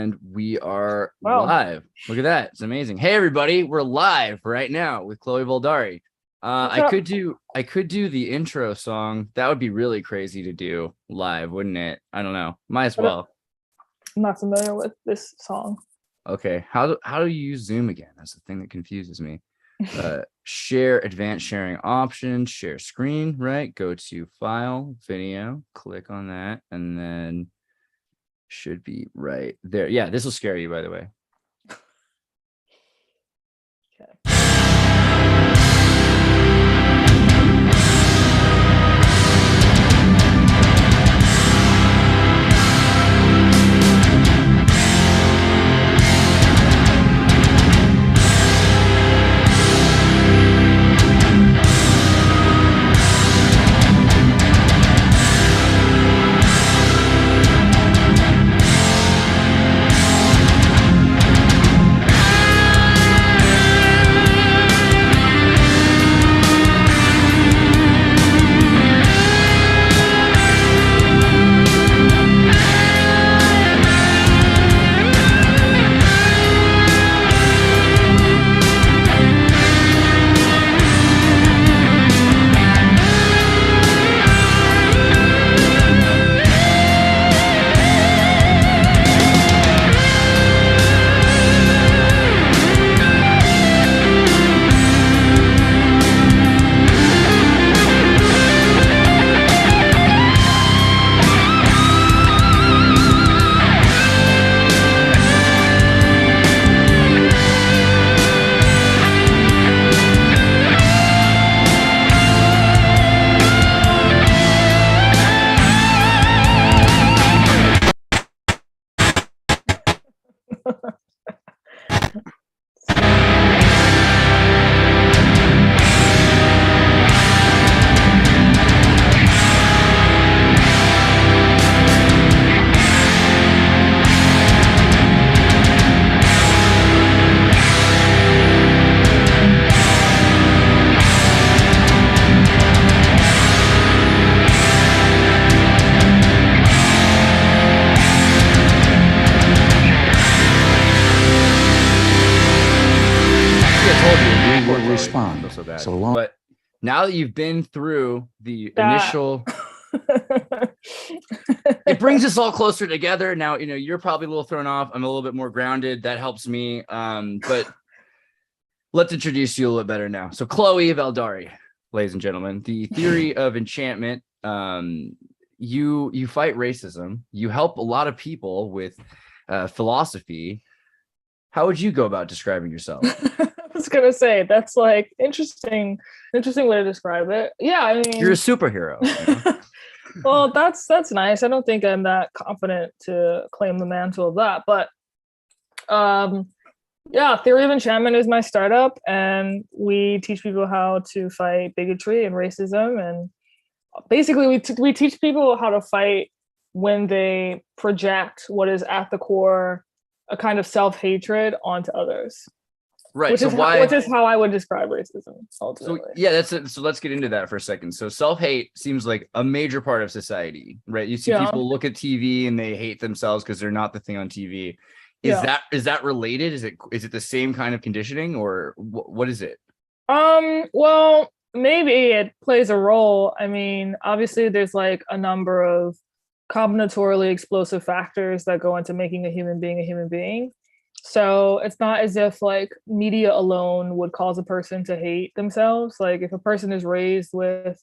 And we are Wow. live. Look at that. It's amazing. Hey everybody, we're live right now with Chloe Valdary. I could do the intro song. That would be really crazy to do live, wouldn't it? I don't know. Might as well. I'm not familiar with this song. Okay. How do you use Zoom again? That's the thing that confuses me. Share advanced sharing options, share screen, right? Go to file, video, click on that, and then should be right there. Yeah, this will scare you, by the way. Okay. So long. But now that you've been through the initial, it brings us all closer together. Now, you're probably a little thrown off. I'm a little bit more grounded. That helps me. But let's introduce you a little bit better now. So Chloe Valdary, ladies and gentlemen, the theory of enchantment. You fight racism. You help a lot of people with philosophy. How would you go about describing yourself? I was gonna say that's like interesting way to describe it. Yeah, I mean, you're a superhero. Well, that's nice. I don't think I'm that confident to claim the mantle of that, but yeah, Theory of Enchantment is my startup, and we teach people how to fight bigotry and racism, and basically we teach people how to fight when they project what is at the core a kind of self-hatred onto others. Right. Which is how I would describe racism ultimately. So yeah, that's it. So let's get into that for a second. So self-hate seems like a major part of society, right? You see people look at TV and they hate themselves because they're not the thing on TV. Is that related? Is it the same kind of conditioning, or what is it? Well, maybe it plays a role. I mean, obviously there's like a number of combinatorially explosive factors that go into making a human being. So it's not as if like media alone would cause a person to hate themselves. Like if a person is raised with,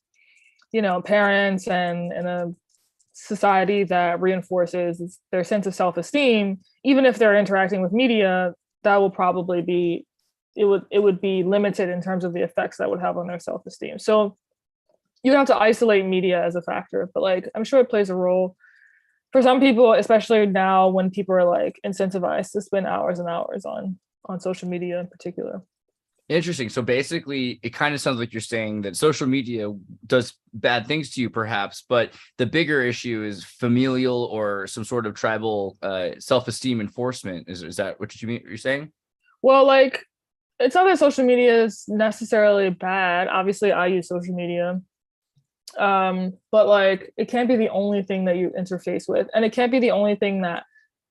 parents and in a society that reinforces their sense of self-esteem, even if they're interacting with media, that will probably be, it would be limited in terms of the effects that would have on their self-esteem. So you don't have to isolate media as a factor, but like I'm sure it plays a role. For some people, especially now when people are like incentivized to spend hours and hours on social media in particular. Interesting. So basically, it kind of sounds like you're saying that social media does bad things to you, perhaps, but the bigger issue is familial or some sort of tribal self-esteem enforcement. Is that what you mean? You're saying? Well, like, it's not that social media is necessarily bad. Obviously, I use social media. But like, it can't be the only thing that you interface with, and it can't be the only thing that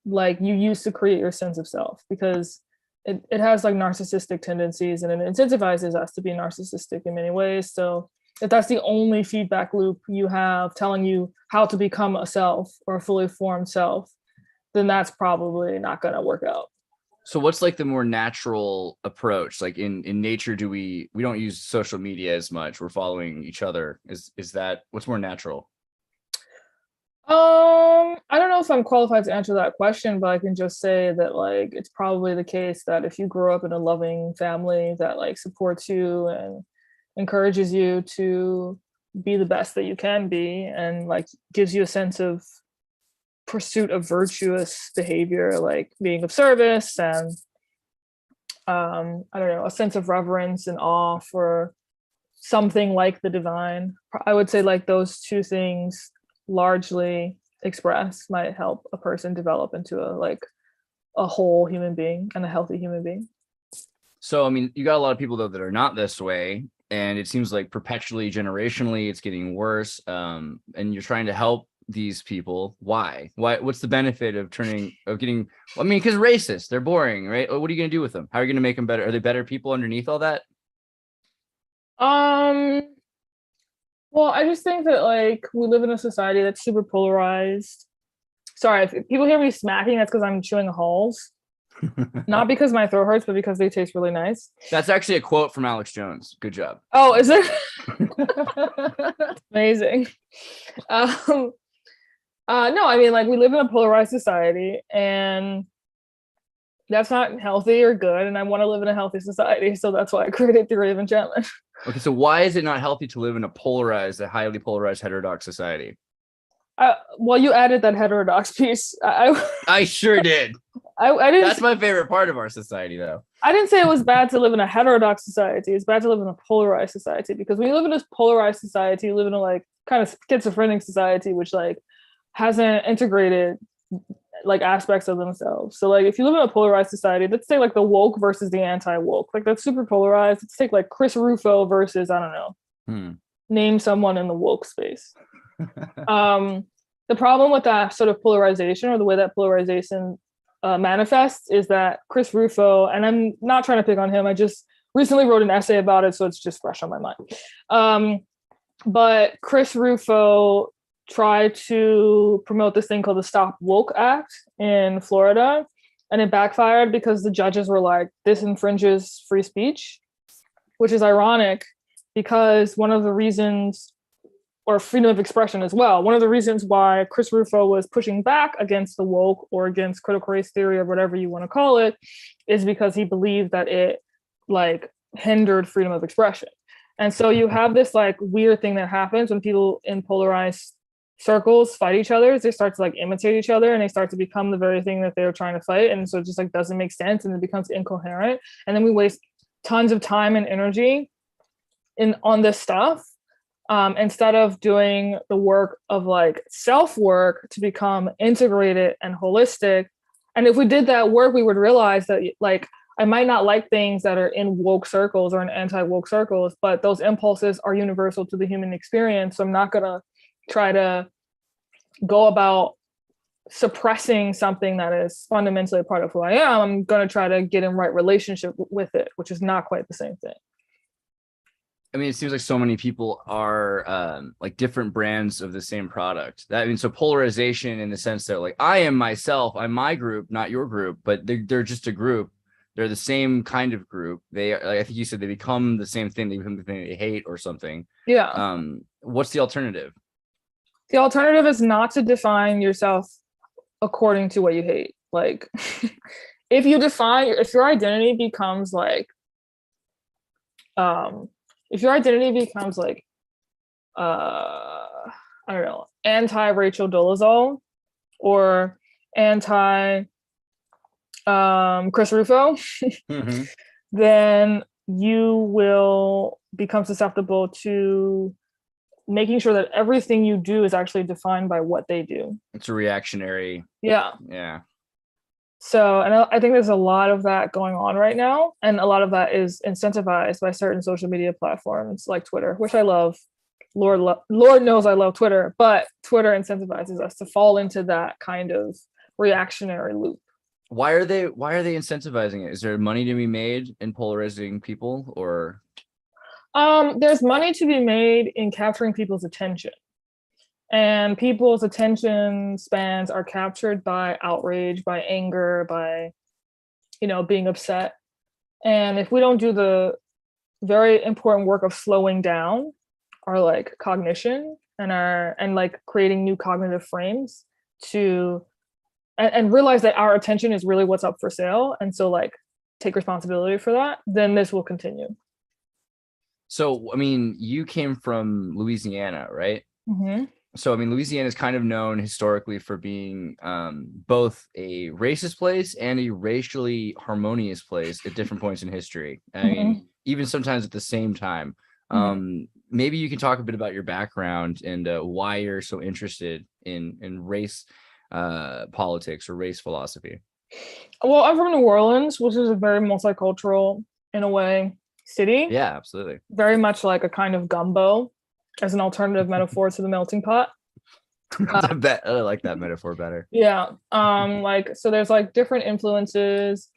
like you use to create your sense of self, because it has like narcissistic tendencies and it incentivizes us to be narcissistic in many ways. So if that's the only feedback loop you have telling you how to become a self or a fully formed self, then that's probably not going to work out. So what's like the more natural approach? Like in nature, we don't use social media as much. We're following each other. Is that what's more natural? I don't know if I'm qualified to answer that question, but I can just say that like it's probably the case that if you grow up in a loving family that like supports you and encourages you to be the best that you can be and like gives you a sense of pursuit of virtuous behavior, like being of service and I don't know, a sense of reverence and awe for something like the divine. I would say like those two things largely expressed might help a person develop into a whole human being and a healthy human being. So I mean, you got a lot of people though that are not this way, and it seems like perpetually, generationally, it's getting worse. And you're trying to help these people. Why? What's the benefit of getting? I mean, because racist, they're boring, right? What are you going to do with them? How are you going to make them better? Are they better people underneath all that? Well, I just think that like we live in a society that's super polarized. Sorry, if people hear me smacking, that's because I'm chewing halls. Not because my throat hurts, but because they taste really nice. That's actually a quote from Alex Jones. Good job. Oh, is it? Amazing. No, I mean, like we live in a polarized society, and that's not healthy or good. And I want to live in a healthy society, so that's why I created Theory of Enchantment. Okay, so why is it not healthy to live in a highly polarized, heterodox society? Well, you added that heterodox piece. I sure did. I didn't. That's my favorite part of our society, though. I didn't say it was bad to live in a heterodox society. It's bad to live in a polarized society, because when you live in this polarized society, you live in a like kind of schizophrenic society, which like hasn't integrated like aspects of themselves. So like if you live in a polarized society, let's say like the woke versus the anti-woke, like that's super polarized. Let's take like Chris Rufo versus, I don't know, name someone in the woke space. The problem with that sort of polarization, or the way that polarization manifests, is that Chris Rufo, and I'm not trying to pick on him, I just recently wrote an essay about it, so it's just fresh on my mind. But Chris Rufo tried to promote this thing called the Stop Woke Act in Florida, and it backfired because the judges were like, this infringes free speech, which is ironic because one of the reasons, or freedom of expression as well, one of the reasons why Chris Rufo was pushing back against the woke or against critical race theory or whatever you want to call it is because he believed that it like hindered freedom of expression. And so you have this like weird thing that happens when people in polarized circles fight each other. They start to like imitate each other, and they start to become the very thing that they're trying to fight. And so it just like doesn't make sense, and it becomes incoherent. And then we waste tons of time and energy on this stuff, instead of doing the work of like self-work to become integrated and holistic. And if we did that work, we would realize that like I might not like things that are in woke circles or in anti-woke circles, but those impulses are universal to the human experience. So I'm not gonna try to go about suppressing something that is fundamentally a part of who I am. I'm going to try to get in right relationship with it, which is not quite the same thing. I mean, it seems like so many people are like different brands of the same product. I mean, so polarization in the sense that like I am myself, I'm my group, not your group, but they're just a group. They're the same kind of group. They are, like I think you said, they become the same thing. They become the thing they hate or something. Yeah. What's the alternative? The alternative is not to define yourself according to what you hate. Like if your identity becomes like, if your identity becomes like, I don't know, anti-Rachel Dolezal or anti Chris Rufo, then you will become susceptible to making sure that everything you do is actually defined by what they do. It's a reactionary. Yeah. So, and I think there's a lot of that going on right now. And a lot of that is incentivized by certain social media platforms like Twitter, which I love. Lord knows I love Twitter, but Twitter incentivizes us to fall into that kind of reactionary loop. Why are they incentivizing it? Is there money to be made in polarizing people, or there's money to be made in capturing people's attention, and people's attention spans are captured by outrage, by anger, by being upset. And if we don't do the very important work of slowing down our like cognition and like creating new cognitive frames to and realize that our attention is really what's up for sale, and so like take responsibility for that, then this will continue. So I mean, you came from Louisiana, right? Mm-hmm. So I mean, Louisiana is kind of known historically for being both a racist place and a racially harmonious place at different points in history. I mean, even sometimes at the same time. Maybe you can talk a bit about your background and why you're so interested in race politics or race philosophy. Well, I'm from New Orleans, which is a very multicultural, in a way, city. Yeah, absolutely. Very much like a kind of gumbo as an alternative metaphor to the melting pot. I like that metaphor better. Yeah. Like, so there's like different influences: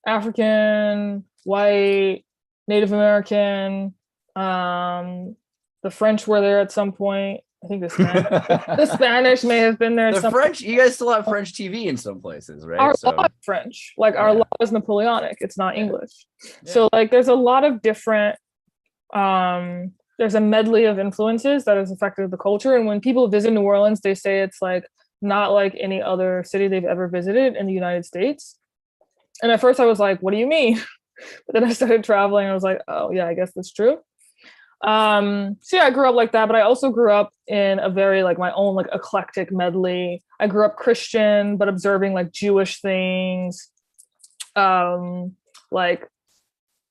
African, white, Native American, the French were there at some point. I think the Spanish may have been there. The French, you guys still have French TV in some places, right? Our law is French. Like our law is Napoleonic. It's not English. Yeah. So like there's a lot of different, there's a medley of influences that has affected the culture. And when people visit New Orleans, they say it's like not like any other city they've ever visited in the United States. And at first I was like, what do you mean? But then I started traveling and I was like, oh yeah, I guess that's true. So yeah, I grew up like that, but I also grew up in a very like my own like eclectic medley. I grew up Christian, but observing like Jewish things, like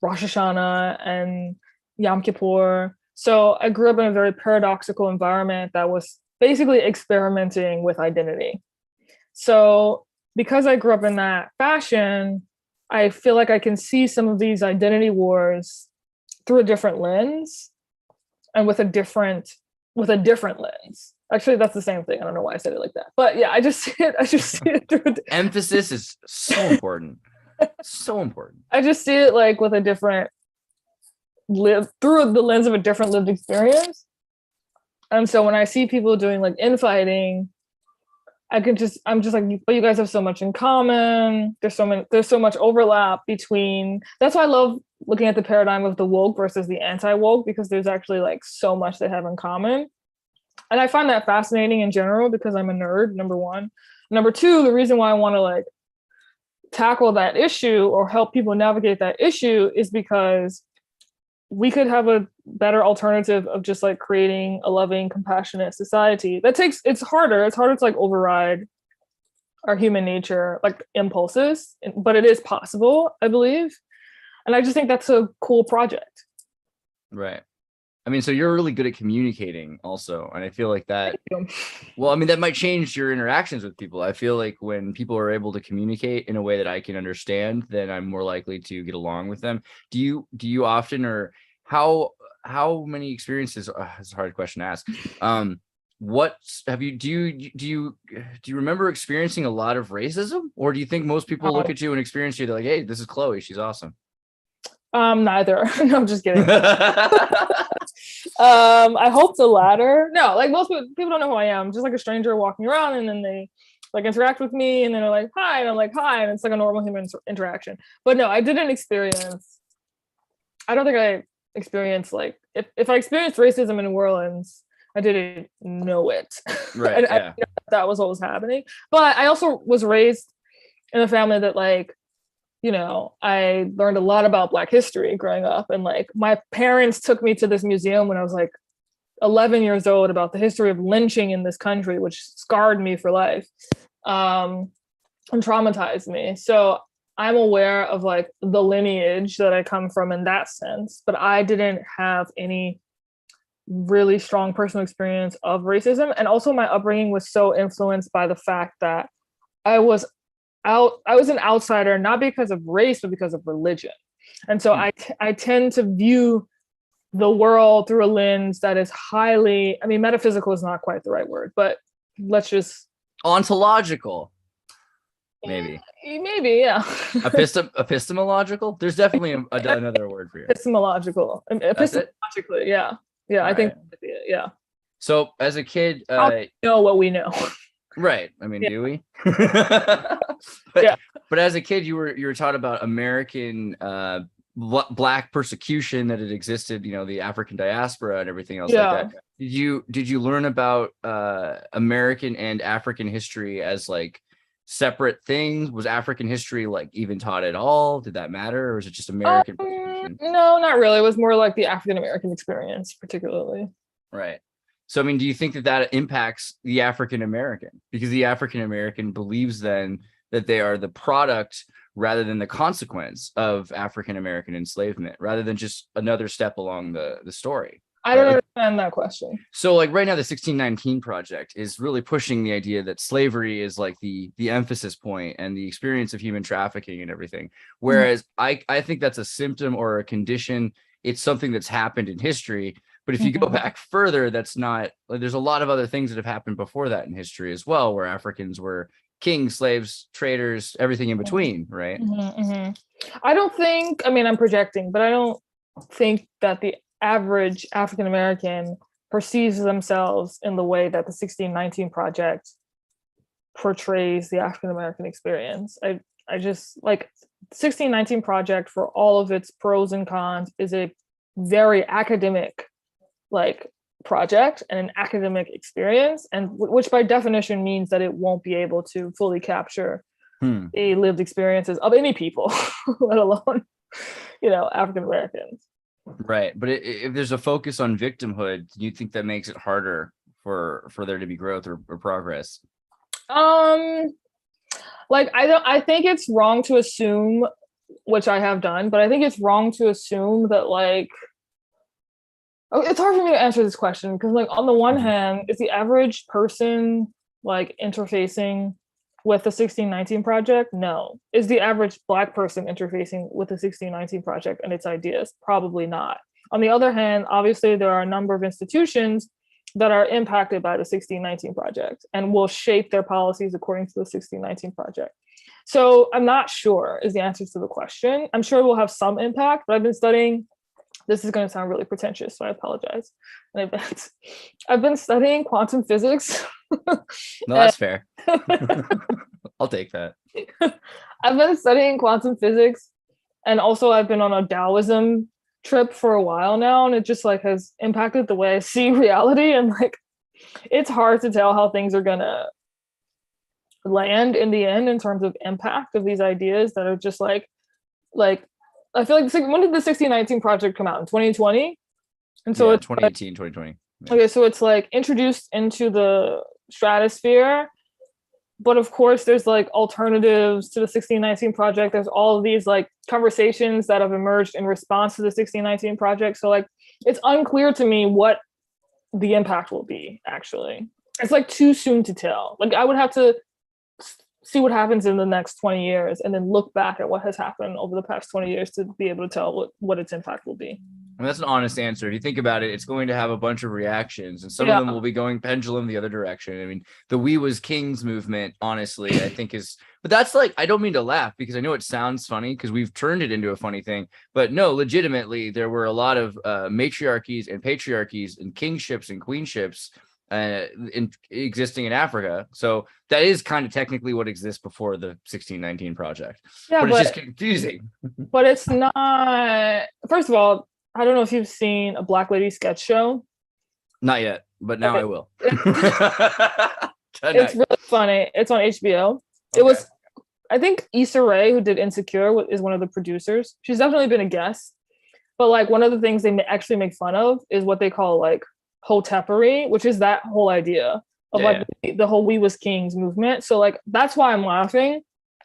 Rosh Hashanah and Yom Kippur. So I grew up in a very paradoxical environment that was basically experimenting with identity. So because I grew up in that fashion, I feel like I can see some of these identity wars through a different lens and with a different lens. Actually, that's the same thing. I don't know why I said it like that. But yeah, I just see it through emphasis is so important. So important. I just see it like with a different through the lens of a different lived experience. And so when I see people doing like infighting, I'm just like, but you guys have so much in common. There's so much overlap between. That's why I love looking at the paradigm of the woke versus the anti-woke, because there's actually like so much they have in common. And I find that fascinating in general because I'm a nerd, number one. Number two, the reason why I want to like tackle that issue or help people navigate that issue is because we could have a better alternative of just like creating a loving, compassionate society. It's harder to like override our human nature, like impulses, but it is possible, I believe. And I just think that's a cool project. Right. I mean, so you're really good at communicating also. And I feel like that, well, I mean, that might change your interactions with people. I feel like when people are able to communicate in a way that I can understand, then I'm more likely to get along with them. Do you often, or how many experiences, it's a hard question to ask. What have you, do you remember experiencing a lot of racism, or do you think most people look at you and experience you, they're like, hey, this is Chloe, she's awesome? Neither. No, I'm just kidding. I hope the latter. No, like most people don't know who I am. I'm just like a stranger walking around, and then they like interact with me, and then they're like, hi, and I'm like, hi, and it's like a normal human interaction. But no, I don't think I experienced like, if I experienced racism in New Orleans, I didn't know it. Right. I didn't know that was what was happening. But I also was raised in a family that like, I learned a lot about Black history growing up. And like my parents took me to this museum when I was like 11 years old about the history of lynching in this country, which scarred me for life, and traumatized me. So I'm aware of like the lineage that I come from in that sense, but I didn't have any really strong personal experience of racism. And also my upbringing was so influenced by the fact that I was an outsider, not because of race, but because of religion. And so I tend to view the world through a lens that is highly, metaphysical is not quite the right word, but let's just... ontological. maybe. Maybe, yeah. Epistemological? There's definitely another word for you. Epistemological. That's it? Epistemologically, yeah. Yeah, I think, yeah. So as a kid, know what we know. Right. I mean, do we? But as a kid, you were taught about American black persecution, that it existed, the African diaspora and everything else like that. Did you learn about American and African history as like separate things? Was African history like even taught at all? Did that matter, or was it just American persecution? No, not really. It was more like the African American experience, particularly. Right. So, I mean, do you think that impacts the African American? Because the African American believes then that they are the product rather than the consequence of African American enslavement, rather than just another step along the story. I don't understand that question. So like right now, the 1619 Project is really pushing the idea that slavery is like the emphasis point and the experience of human trafficking and everything. Whereas I think that's a symptom or a condition. It's something that's happened in history. But if you go back further, that's not, there's a lot of other things that have happened before that in history as well, where Africans were kings, slaves, traders, everything in between, right? I don't think, I mean, I'm projecting, but I don't think that the average African American perceives themselves in the way that the 1619 Project portrays the African American experience. I just like 1619 Project, for all of its pros and cons, is a very academic like project and an academic experience, and which by definition means that it won't be able to fully capture the lived experiences of any people, let alone African Americans. Right. But if there's a focus on victimhood, do you think that makes it harder for there to be growth or progress? Like I think it's wrong to assume, which I have done, but I think it's wrong to assume that like, it's hard for me to answer this question because like on the one hand, is the average person like interfacing with the 1619 Project? No. Is the average Black person interfacing with the 1619 Project and its ideas? Probably not. On the other hand, obviously there are a number of institutions that are impacted by the 1619 Project and will shape their policies according to the 1619 Project. So I'm not sure is the answer to the question. I'm sure it will have some impact, but I've been studying, this is going to sound really pretentious, so I apologize in advance. I've been studying quantum physics. No, that's fair. I'll take that. I've been studying quantum physics, and also I've been on a Taoism trip for a while now, and it just like has impacted the way I see reality. And like, it's hard to tell how things are gonna land in the end in terms of impact of these ideas that are just like I feel like when did the 1619 Project come out? In 2020? And so it's 2018, 2020. Yeah. Okay, so it's like introduced into the stratosphere, but of course there's like alternatives to the 1619 Project. There's all of these like conversations that have emerged in response to the 1619 Project. So like it's unclear to me what the impact will be, actually. It's like too soon to tell. Like I would have to see what happens in the next 20 years and then look back at what has happened over the past 20 years to be able to tell what its impact will be. And that's an honest answer. If you think about it, it's going to have a bunch of reactions, and some of them will be going pendulum the other direction. I mean, the We Was Kings movement, honestly, I think but that's like, I don't mean to laugh because I know it sounds funny because we've turned it into a funny thing, but no, legitimately, there were a lot of matriarchies and patriarchies and kingships and queenships existing in Africa. So that is kind of technically what exists before the 1619 Project. Yeah, but it's just confusing. But it's not, first of all, I don't know if you've seen a Black Lady sketch show. Not yet, but now I will. It's really funny. It's on HBO. Okay. It was, I think Issa Rae, who did Insecure, is one of the producers. She's definitely been a guest. But like one of the things they actually make fun of is what they call like hotepery, which is that whole idea of the whole We Was Kings movement. So like that's why I'm laughing.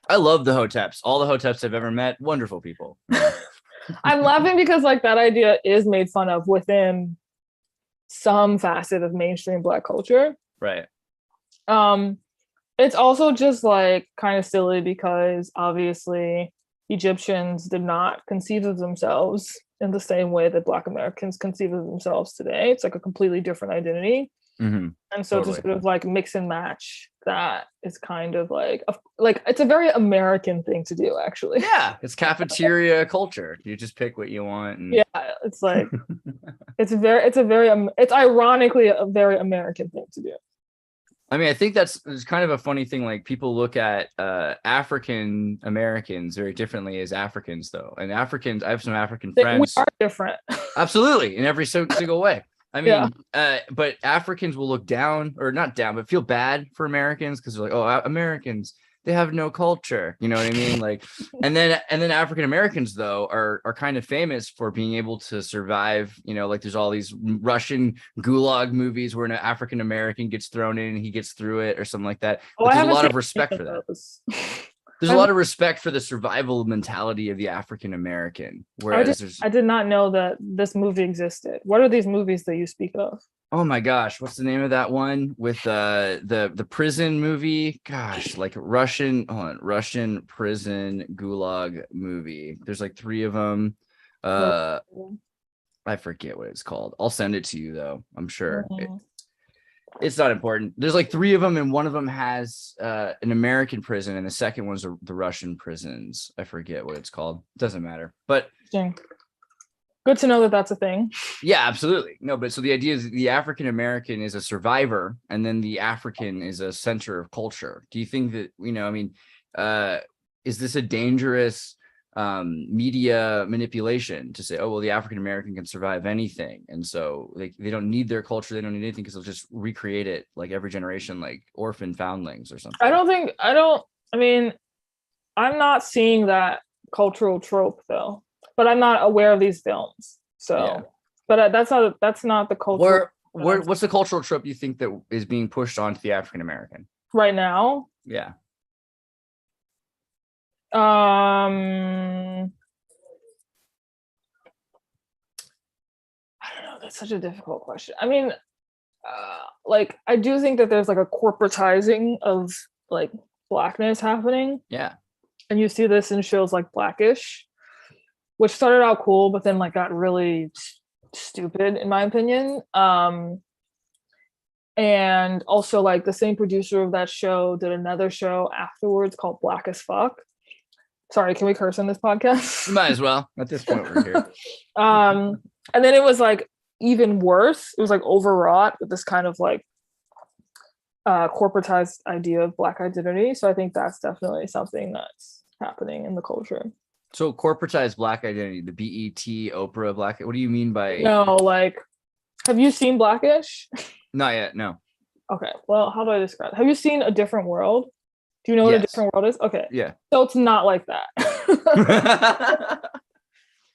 I love the hoteps. All the hoteps I've ever met, wonderful people. I'm laughing because like that idea is made fun of within some facet of mainstream Black culture. Right. It's also just like kind of silly because obviously Egyptians did not conceive of themselves in the same way that Black Americans conceive of themselves today. It's like a completely different identity. Mhm. And so to Totally. sort of like mix and match that is kind of like it's a very American thing to do, actually. Yeah, it's cafeteria culture. You just pick what you want. And... Yeah, it's like it's ironically a very American thing to do. I mean, I think it's kind of a funny thing. Like people look at African Americans very differently as Africans, though. And Africans, I have some African friends. We are different. Absolutely, in every single way. I mean, Yeah. But Africans will look down, or not down, but feel bad for Americans because they're like, oh, Americans, they have no culture. You know what I mean? Like, and then African Americans though are kind of famous for being able to survive. You know, like there's all these Russian gulag movies where an African American gets thrown in and he gets through it or something like that. But there's a lot of respect for that. There's a lot of respect for the survival mentality of the African American. Whereas I did not know that this movie existed. What are these movies that you speak of? Oh my gosh, what's the name of that one with the prison movie? Gosh, like Russian prison gulag movie. There's like 3 of them. I forget what it's called. I'll send it to you though. I'm sure. It's not important. There's like 3 of them, and one of them has an American prison, and the second one's the Russian prisons. I forget what it's called. Doesn't matter. But good to know that that's a thing. Yeah, absolutely. No, but so the idea is the African American is a survivor, and then the African is a center of culture. Do you think that, you know, I mean, is this a dangerous media manipulation to say, oh, well, the African American can survive anything, and so they don't need their culture, they don't need anything because they'll just recreate it like every generation, like orphan foundlings or something? I mean, I'm not seeing that cultural trope though, but I'm not aware of these films. So, yeah. But that's not the culture. What's the cultural trope you think that is being pushed onto the African American right now? Yeah. I don't know. That's such a difficult question. I mean, like I do think that there's like a corporatizing of like Blackness happening. Yeah. And you see this in shows like Blackish, which started out cool, but then like got really stupid in my opinion. And also like the same producer of that show did another show afterwards called Black as Fuck. Sorry, can we curse on this podcast? Might as well. At this point, we're here. And then it was like even worse. It was like overwrought with this kind of like corporatized idea of Black identity. So I think that's definitely something that's happening in the culture. So corporatized Black identity, the BET, Oprah, Black. What do you mean by? No, like, have you seen Blackish? Not yet. No. Okay. Well, how do I describe it? Have you seen A Different World? Do you know what A Different World is? Okay. Yeah. So it's not like that.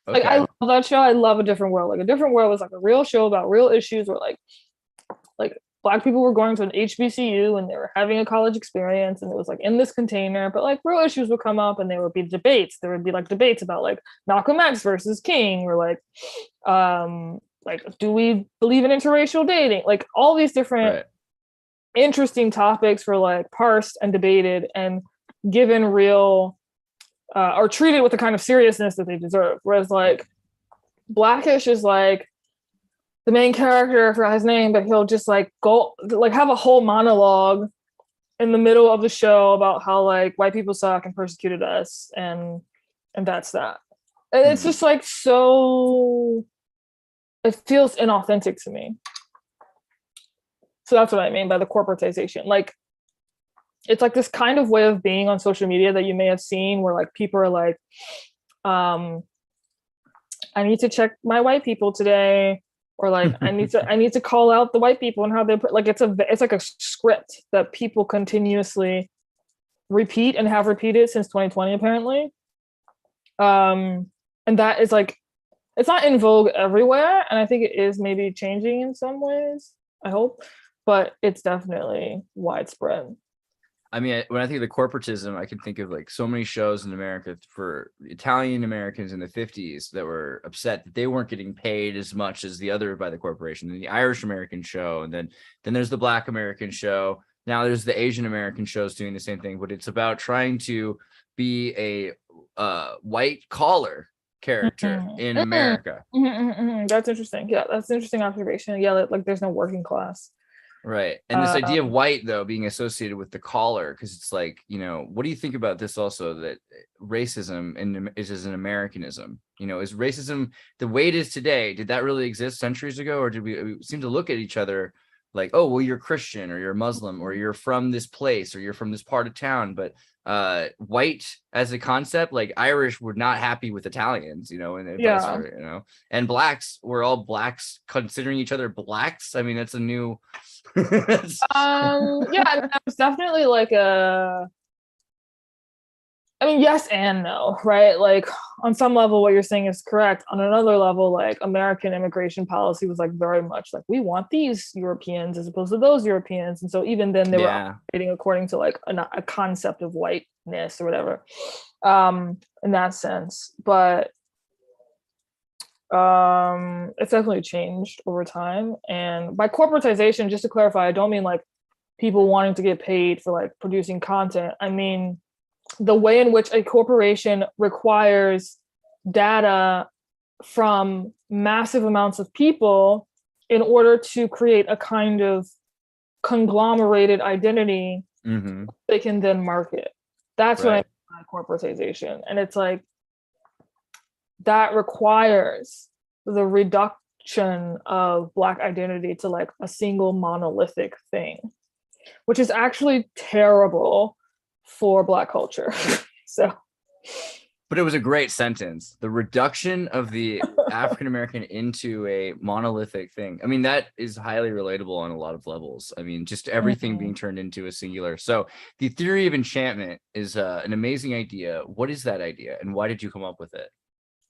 Like I love that show. I love A Different World. Like A Different World was like a real show about real issues where like Black people were going to an HBCU and they were having a college experience, and it was like in this container, but like real issues would come up and there would be debates. There would be like debates about like Malcolm X versus King, or like do we believe in interracial dating? Like all these different interesting topics were like parsed and debated and given real or treated with the kind of seriousness that they deserve. Whereas like Blackish is like the main character, I forgot his name, but he'll just like go like have a whole monologue in the middle of the show about how like white people suck and persecuted us, and that's that. And it's just like so it feels inauthentic to me. So that's what I mean by the corporatization. Like it's like this kind of way of being on social media that you may have seen where like people are like, I need to check my white people today, or like I need to call out the white people and how they put like it's like a script that people continuously repeat and have repeated since 2020 apparently. And that is like it's not in vogue everywhere, and I think it is maybe changing in some ways, I hope, but it's definitely widespread. I mean, when I think of the corporatism, I can think of like so many shows in America for Italian Americans in the 50s that were upset that they weren't getting paid as much as the other by the corporation. And the Irish American show, and then there's the Black American show. Now there's the Asian American shows doing the same thing, but it's about trying to be a white collar character in America. That's interesting. Yeah, that's an interesting observation. Yeah, like there's no working class. Right. And this idea of white, though, being associated with the collar, because it's like, what do you think about this also, that racism is an Americanism? Is racism the way it is today? Did that really exist centuries ago? Or did we seem to look at each other like, oh, well, you're Christian or you're Muslim or you're from this place or you're from this part of town? But white as a concept, like Irish were not happy with Italians, and vice versa, and blacks were all blacks considering each other blacks. I mean, that's a new yeah, it's definitely like yes and no, right? Like on some level what you're saying is correct. On another level, like American immigration policy was like very much like, we want these Europeans as opposed to those Europeans, and so even then they were operating according to like a concept of whiteness or whatever, in that sense. But it's definitely changed over time. And by corporatization, just to clarify, I don't mean like people wanting to get paid for like producing content. I mean the way in which a corporation requires data from massive amounts of people in order to create a kind of conglomerated identity they can then market. That's what I mean by corporatization. And it's like, that requires the reduction of Black identity to like a single monolithic thing, which is actually terrible for Black culture. But it was a great sentence. The reduction of the African American into a monolithic thing. I mean, that is highly relatable on a lot of levels. I mean, just everything being turned into a singular. So the theory of enchantment is an amazing idea. What is that idea, and why did you come up with it?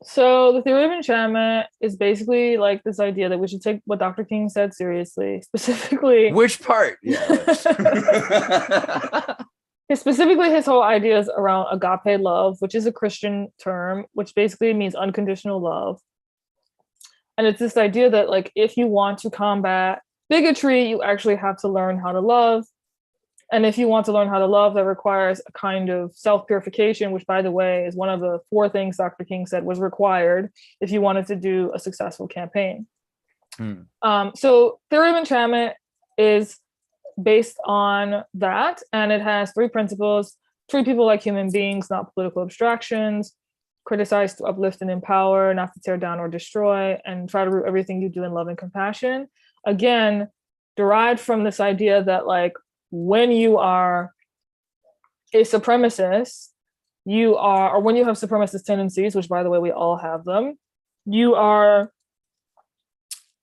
So the theory of enchantment is basically like this idea that we should take what Dr. King said seriously, specifically. Which part? Yeah. Specifically his whole ideas around agape love, which is a Christian term, which basically means unconditional love. And it's this idea that like, if you want to combat bigotry, you actually have to learn how to love. And if you want to learn how to love, that requires a kind of self-purification, which, by the way, is one of the 4 things Dr. King said was required if you wanted to do a successful campaign. So theory of enchantment is based on that, and it has 3 principles: treat people like human beings, not political abstractions; criticize to uplift and empower, not to tear down or destroy; and try to root everything you do in love and compassion. Again, derived from this idea that like, when you are a supremacist, or when you have supremacist tendencies, which by the way, we all have them, you are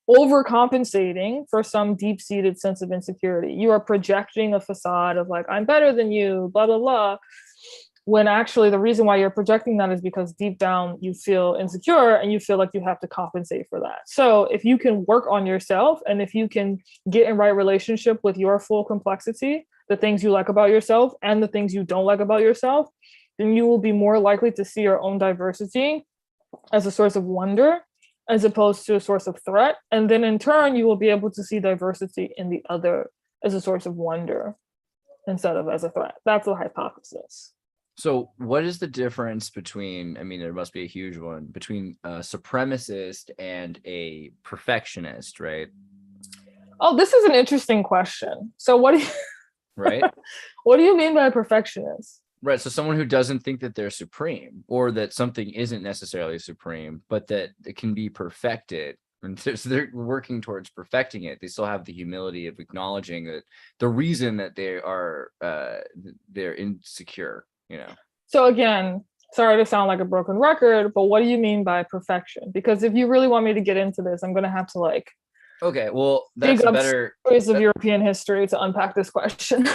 overcompensating for some deep-seated sense of insecurity. You are projecting a facade of like, I'm better than you, blah, blah, blah, when actually the reason why you're projecting that is because deep down you feel insecure and you feel like you have to compensate for that. So if you can work on yourself, and if you can get in right relationship with your full complexity, the things you like about yourself and the things you don't like about yourself, then you will be more likely to see your own diversity as a source of wonder as opposed to a source of threat. And then in turn, you will be able to see diversity in the other as a source of wonder instead of as a threat. That's the hypothesis. So what is the difference between, I mean, there must be a huge one, between a supremacist and a perfectionist, right? Oh, this is an interesting question. So what do you, right? What do you mean by a perfectionist? Right. So someone who doesn't think that they're supreme, or that something isn't necessarily supreme, but that it can be perfected. And so they're working towards perfecting it. They still have the humility of acknowledging that the reason that they are, they're insecure, So again, sorry to sound like a broken record, but what do you mean by perfection? Because if you really want me to get into this, I'm going to have to like, okay, well, that's a better stories of European history to unpack this question.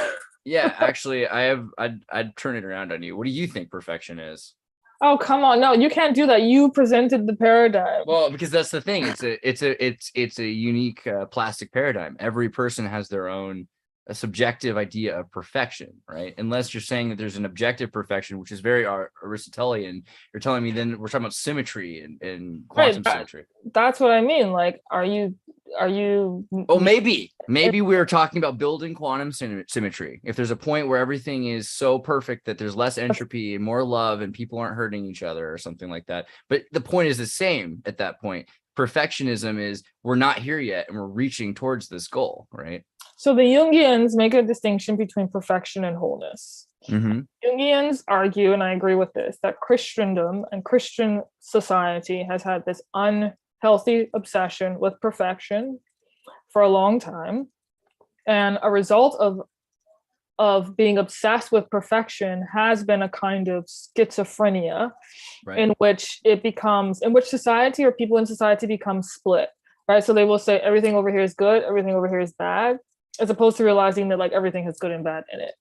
Yeah, actually, I'd turn it around on you. What do you think perfection is? Oh, come on. No, you can't do that. You presented the paradigm. Well, because that's the thing. It's a unique plastic paradigm. Every person has their own subjective idea of perfection, right? Unless you're saying that there's an objective perfection, which is very Aristotelian. You're telling me then we're talking about symmetry and quantum symmetry. That's what I mean. Like, are you oh, maybe we're talking about building quantum symmetry. If there's a point where everything is so perfect that there's less entropy and more love and people aren't hurting each other or something like that. But the point is the same at that point. Perfectionism is we're not here yet and we're reaching towards this goal, right? So the Jungians make a distinction between perfection and wholeness. Jungians argue, and I agree with this, that Christendom and Christian society has had this unhealthy obsession with perfection for a long time. And a result of being obsessed with perfection has been a kind of schizophrenia, right, in which society or people in society become split, right? So they will say everything over here is good, everything over here is bad, as opposed to realizing that like everything has good and bad in it.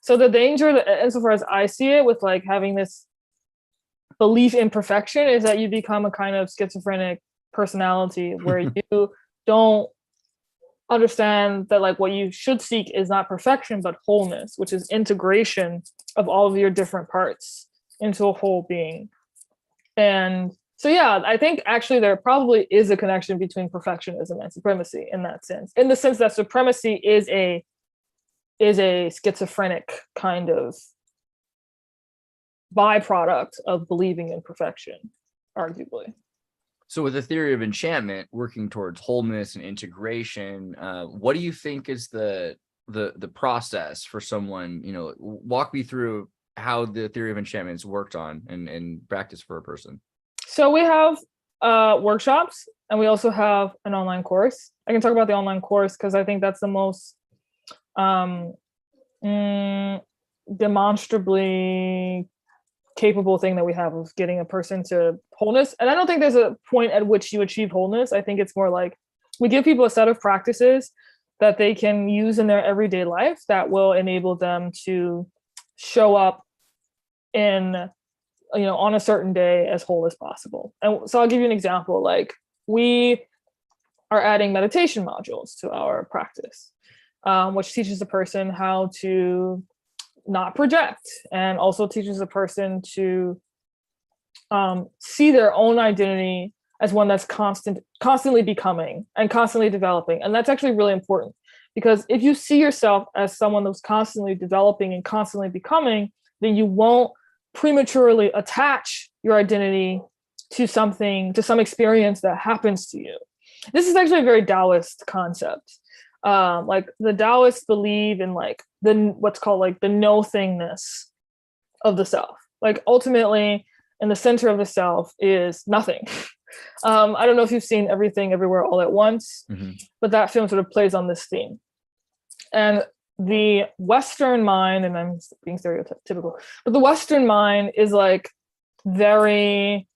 So the danger, insofar as I see it, with like having this belief in perfection, is that you become a kind of schizophrenic personality where you don't understand that like what you should seek is not perfection but wholeness, which is integration of all of your different parts into a whole being. And so yeah, I think actually there probably is a connection between perfectionism and supremacy in that sense, in the sense that supremacy is a schizophrenic kind of byproduct of believing in perfection, arguably. So with the theory of enchantment working towards wholeness and integration, what do you think is the process for someone, walk me through how the theory of enchantment is worked on and practice for a person? So we have workshops, and we also have an online course. I can talk about the online course because I think that's the most demonstrably capable thing that we have of getting a person to wholeness. And I don't think there's a point at which you achieve wholeness. I think it's more like we give people a set of practices that they can use in their everyday life that will enable them to show up in, on a certain day as whole as possible. And so I'll give you an example. Like we are adding meditation modules to our practice, which teaches a person how to not project, and also teaches a person to see their own identity as one that's constantly becoming and constantly developing. And that's actually really important, because if you see yourself as someone that's constantly developing and constantly becoming, then you won't prematurely attach your identity to some experience that happens to you. This is actually a very Taoist concept. Like the Taoists believe in like what's called like the no-thingness of the self. Like ultimately, in the center of the self is nothing. I don't know if you've seen Everything Everywhere All at Once, but that film sort of plays on this theme. And the Western mind, and I'm being stereotypical, but the Western mind is like very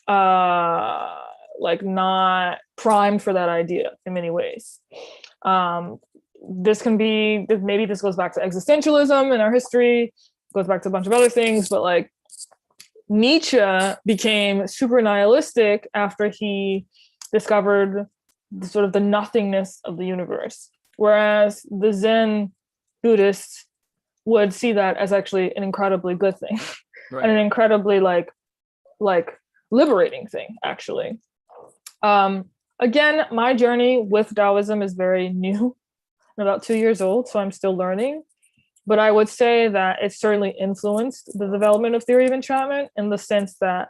like not primed for that idea in many ways. This can be, maybe this goes back to existentialism in our history, goes back to a bunch of other things, but like Nietzsche became super nihilistic after he discovered sort of the nothingness of the universe, whereas the Zen Buddhists would see that as actually an incredibly good thing, right, and an incredibly like liberating thing, actually. Again, my journey with Taoism is very new. I'm about 2 years old, so I'm still learning. But I would say that it certainly influenced the development of theory of enchantment, in the sense that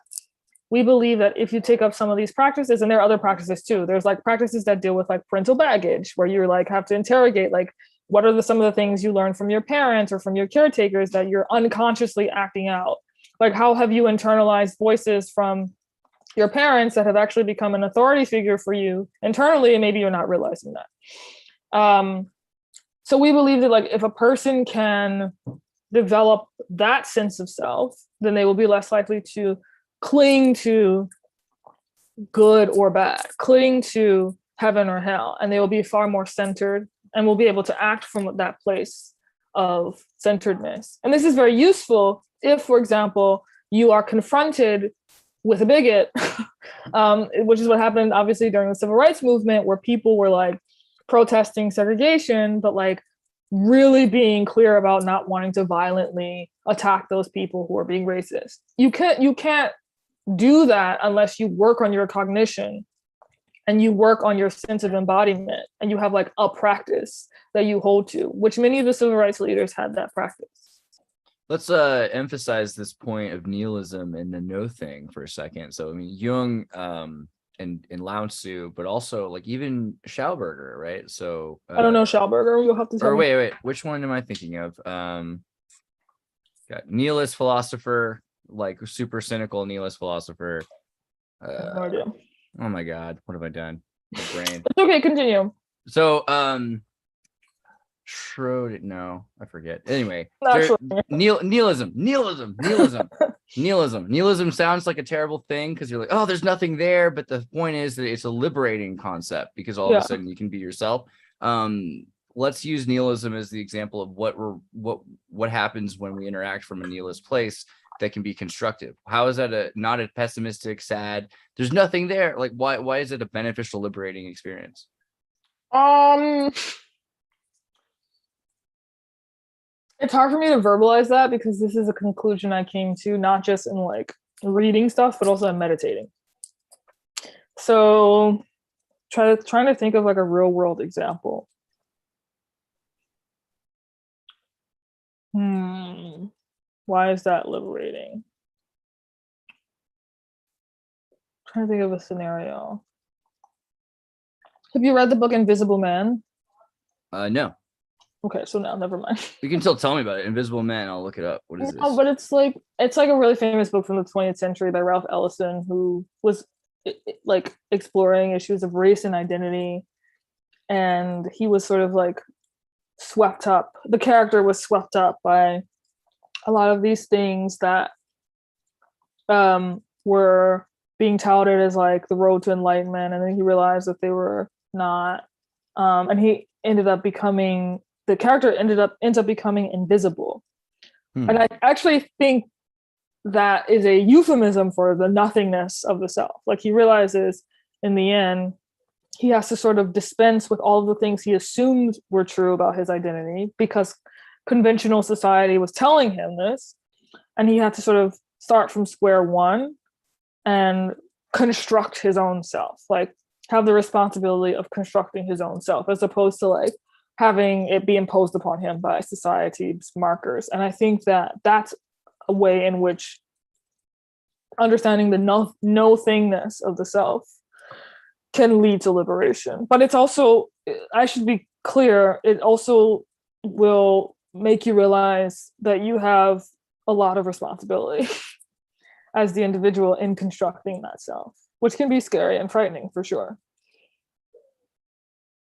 we believe that if you take up some of these practices, and there are other practices too, there's like practices that deal with like parental baggage, where you're like have to interrogate like what are some of the things you learned from your parents or from your caretakers that you're unconsciously acting out. Like how have you internalized voices from your parents that have actually become an authority figure for you internally, and maybe you're not realizing that. So we believe that like if a person can develop that sense of self, then they will be less likely to cling to good or bad, cling to heaven or hell, and they will be far more centered and will be able to act from that place of centeredness. And this is very useful if, for example, you are confronted with a bigot, which is what happened obviously during the civil rights movement, where people were like protesting segregation, but like really being clear about not wanting to violently attack those people who are being racist. You can't do that unless you work on your cognition and you work on your sense of embodiment, and you have like a practice that you hold to, which many of the civil rights leaders had that practice. Let's emphasize this point of nihilism and the no thing for a second. So, I mean, Jung and Lao Tzu, but also like even Schauberger, right? So I don't know Schauberger. You'll have to tell or me. wait, which one am I thinking of? Got nihilist philosopher, like super cynical nihilist philosopher. I have no idea. Oh my God, what have I done? My brain. It's okay, continue. So Schroeder, no, I forget. Anyway, Not sure. nihilism sounds like a terrible thing because you're like, oh, there's nothing there. But the point is that it's a liberating concept because all of a sudden you can be yourself. Let's use nihilism as the example of what happens when we interact from a nihilist place that can be constructive. How is that not a pessimistic, sad? There's nothing there. Like, why is it a beneficial, liberating experience? It's hard for me to verbalize that because this is a conclusion I came to not just in like reading stuff, but also in meditating. So trying to think of like a real world example. Why is that liberating? I'm trying to think of a scenario. Have you read the book Invisible Man? No. Okay, so no, never mind. You can still tell me about it. Invisible Man, I'll look it up. What is this? But it's like a really famous book from the 20th century by Ralph Ellison, who was like exploring issues of race and identity. And he was sort of like swept up. The character was swept up by a lot of these things that were being touted as like the road to enlightenment. And then he realized that they were not. And he ended up becoming, the character ends up becoming invisible. And I actually think that is a euphemism for the nothingness of the self. Like he realizes in the end, he has to sort of dispense with all of the things he assumed were true about his identity because conventional society was telling him this. And he had to sort of start from square one and construct his own self, like have the responsibility of constructing his own self, as opposed to like having it be imposed upon him by society's markers. And I think that that's a way in which understanding the no-thingness of the self can lead to liberation. But it's also, I should be clear, it also will make you realize that you have a lot of responsibility as the individual in constructing that self, which can be scary and frightening for sure.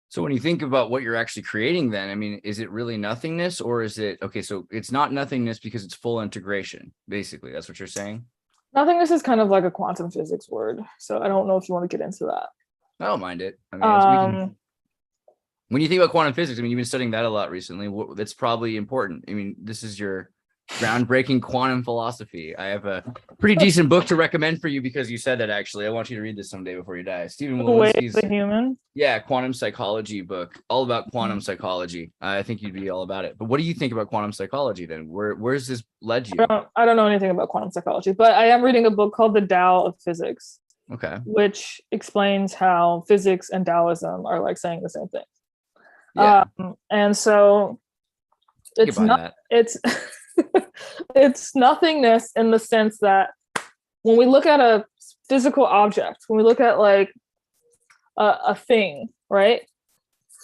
So when you think about what you're actually creating, then, I mean, is it really nothingness, or is it, okay, so it's not nothingness because it's full integration, basically. That's what you're saying? Nothingness is kind of like a quantum physics word. So I don't know if you want to get into that. I don't mind it. I mean, when you think about quantum physics, I mean, you've been studying that a lot recently. That's probably important. I mean, this is your groundbreaking quantum philosophy. I have a pretty decent book to recommend for you because you said that. Actually, I want you to read this someday before you die. Stephen Walensky's The Human. Yeah, quantum psychology book, all about quantum psychology. I think you'd be all about it. But what do you think about quantum psychology then? Where's this led you? I don't know anything about quantum psychology, but I am reading a book called The Tao of Physics. Okay. Which explains how physics and Taoism are like saying the same thing. Yeah. And so it's not, it's it's nothingness in the sense that when we look at a physical object, when we look at like a thing, right?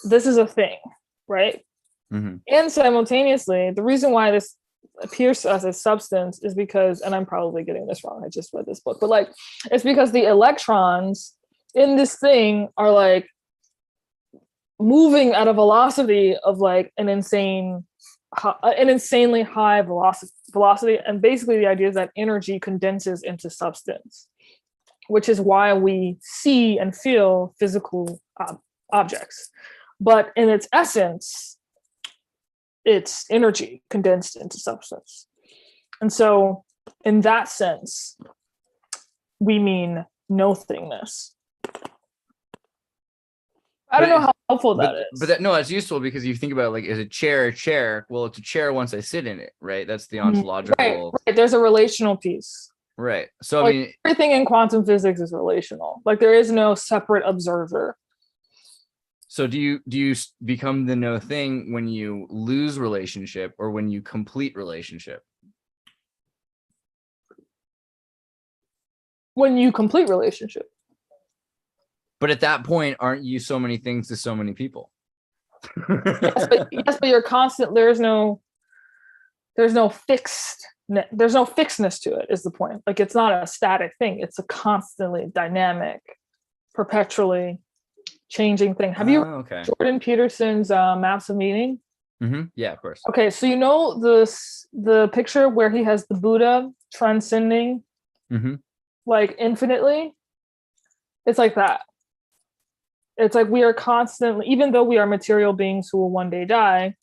This is a thing, right? Mm-hmm. And simultaneously, the reason why this appears to us as substance is because, and I'm probably getting this wrong, I just read this book, but like it's because the electrons in this thing are like moving at a velocity of like an insanely high velocity, and basically the idea is that energy condenses into substance, which is why we see and feel physical objects. But in its essence, it's energy condensed into substance. And so in that sense, we mean nothingness. I don't know how helpful that is. But no, that's useful because you think about like, is a chair? Well, it's a chair once I sit in it, right? That's the ontological. Right. There's a relational piece. Right. So like, I mean, everything in quantum physics is relational. Like there is no separate observer. So do you become the no thing when you lose relationship or when you complete relationship? When you complete relationship. But at that point, aren't you so many things to so many people? Yes, but you're constant. There's no fixedness to it, is the point. Like, it's not a static thing. It's a constantly dynamic, perpetually changing thing. Have you okay. Jordan Peterson's Maps of Meaning? Yeah, of course. Okay, so you know the picture where he has the Buddha transcending like infinitely? It's like that. It's like we are constantly, even though we are material beings who will one day die,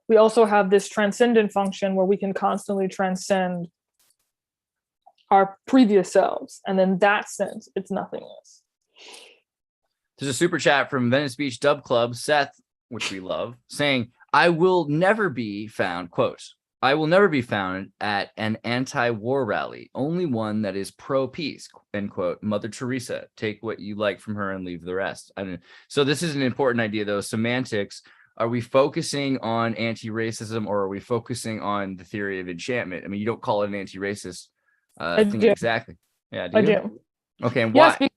we also have this transcendent function where we can constantly transcend our previous selves. And in that sense, it's nothingness. There's a super chat from Venice Beach Dub Club, Seth, which we love, saying, I will never be found, quote, I will never be found at an anti-war rally, only one that is pro-peace, end quote. Mother Teresa, take what you like from her and leave the rest. I mean, so this is an important idea, though. Semantics. Are we focusing on anti-racism, or are we focusing on the theory of enchantment? I mean, you don't call it an anti-racist thing exactly. Yeah, do you? I do. Okay, and why? Yes,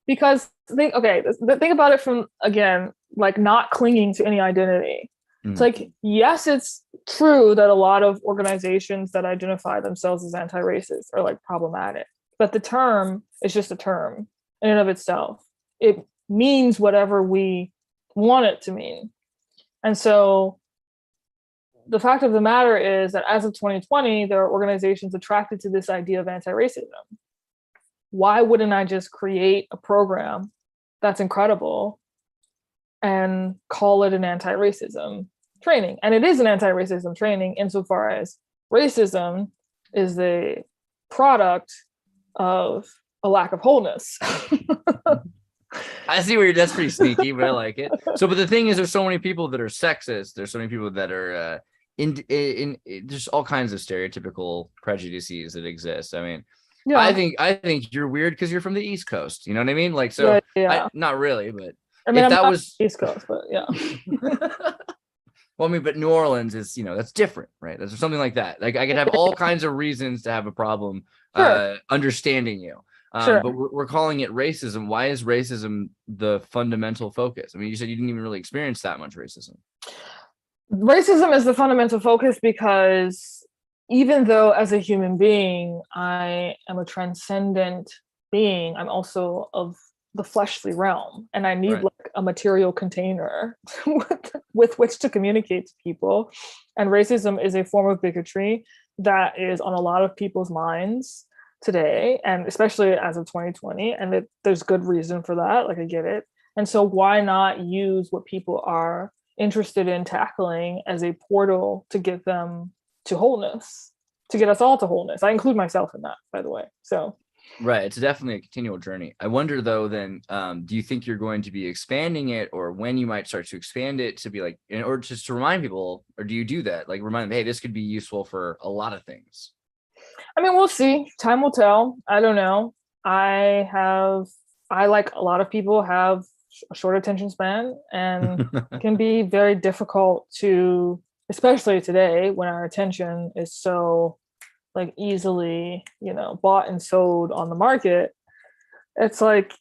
because think about it from, again, like not clinging to any identity. It's like, yes, it's true that a lot of organizations that identify themselves as anti-racist are like problematic, but the term is just a term in and of itself. It means whatever we want it to mean. And so the fact of the matter is that as of 2020, there are organizations attracted to this idea of anti-racism. Why wouldn't I just create a program that's incredible and call it an anti-racism training? And it is an anti-racism training insofar as racism is the product of a lack of wholeness. I see where that's pretty sneaky, but I like it. So, but the thing is, there's so many people that are sexist. There's so many people that are in there's all kinds of stereotypical prejudices that exist. I mean, yeah. I think you're weird because you're from the East Coast. You know what I mean? Like, so not really, but I mean, if that was East Coast, but yeah. Well, I mean, but New Orleans is, that's different, right? There's something like that. Like, I could have all kinds of reasons to have a problem understanding you. But we're calling it racism. Why is racism the fundamental focus? I mean, you said you didn't even really experience that much racism. Racism is the fundamental focus because even though as a human being, I am a transcendent being, I'm also of the fleshly realm, and I need like a material container with which to communicate to people. And racism is a form of bigotry that is on a lot of people's minds today, and especially as of 2020, and there's good reason for that. Like, I get it. And so why not use what people are interested in tackling as a portal to get them to wholeness, to get us all to wholeness? I include myself in that, by the way. So right, it's definitely a continual journey. I wonder though, then do you think you're going to be expanding it, or when you might start to expand it to be like, in order just to remind people, or do you do that, like remind them, hey, this could be useful for a lot of things? I mean, we'll see. Time will tell. I don't know. I like a lot of people have a short attention span, and can be very difficult to, especially today when our attention is so like easily, bought and sold on the market. It's like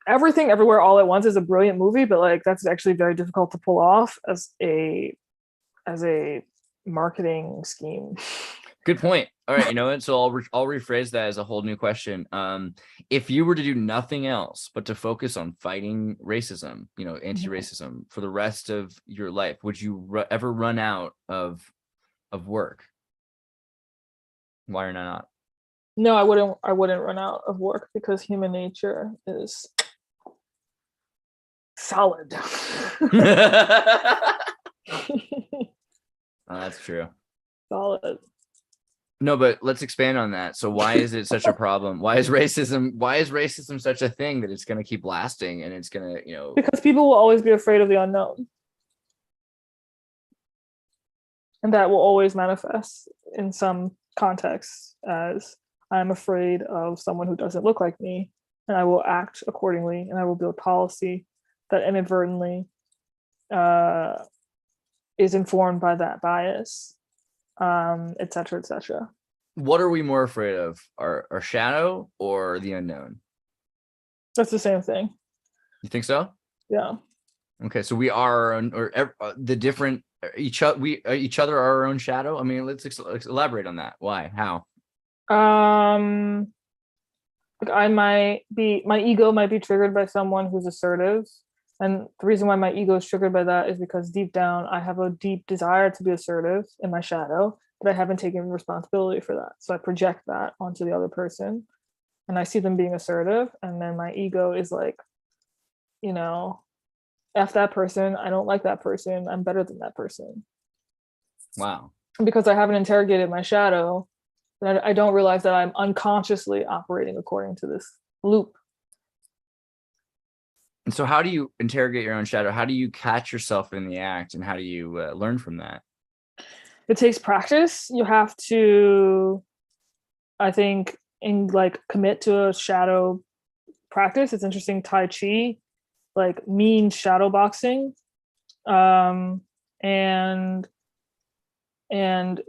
Everything Everywhere All at Once is a brilliant movie, but like that's actually very difficult to pull off as a marketing scheme. Good point. All right, you know what? So I'll rephrase that as a whole new question. If you were to do nothing else but to focus on fighting racism, anti-racism for the rest of your life, would you ever run out of work? Why or not? No, I wouldn't run out of work because human nature is solid. That's true. Solid. No, but let's expand on that. So why is it such a problem? Why is racism such a thing that it's going to keep lasting, and it's going to, Because people will always be afraid of the unknown. And that will always manifest in some context as I'm afraid of someone who doesn't look like me, and I will act accordingly, and I will build policy that inadvertently is informed by that bias, et cetera, et cetera. What are we more afraid of, our shadow or the unknown? That's the same thing. You think so? Yeah. Okay, so we are our own, or the different each other are our own shadow. I mean, let's elaborate on that. Why? How? Like my ego might be triggered by someone who's assertive. And the reason why my ego is triggered by that is because deep down, I have a deep desire to be assertive in my shadow, but I haven't taken responsibility for that. So I project that onto the other person and I see them being assertive. And then my ego is like, you know, F that person. I don't like that person. I'm better than that person. Wow. And because I haven't interrogated my shadow, I don't realize that I'm unconsciously operating according to this loop. And so how do you interrogate your own shadow? How do you catch yourself in the act, and how do you learn from that? It takes practice. You have to, I think, commit to a shadow practice. It's interesting. Tai Chi, like, means shadow boxing. And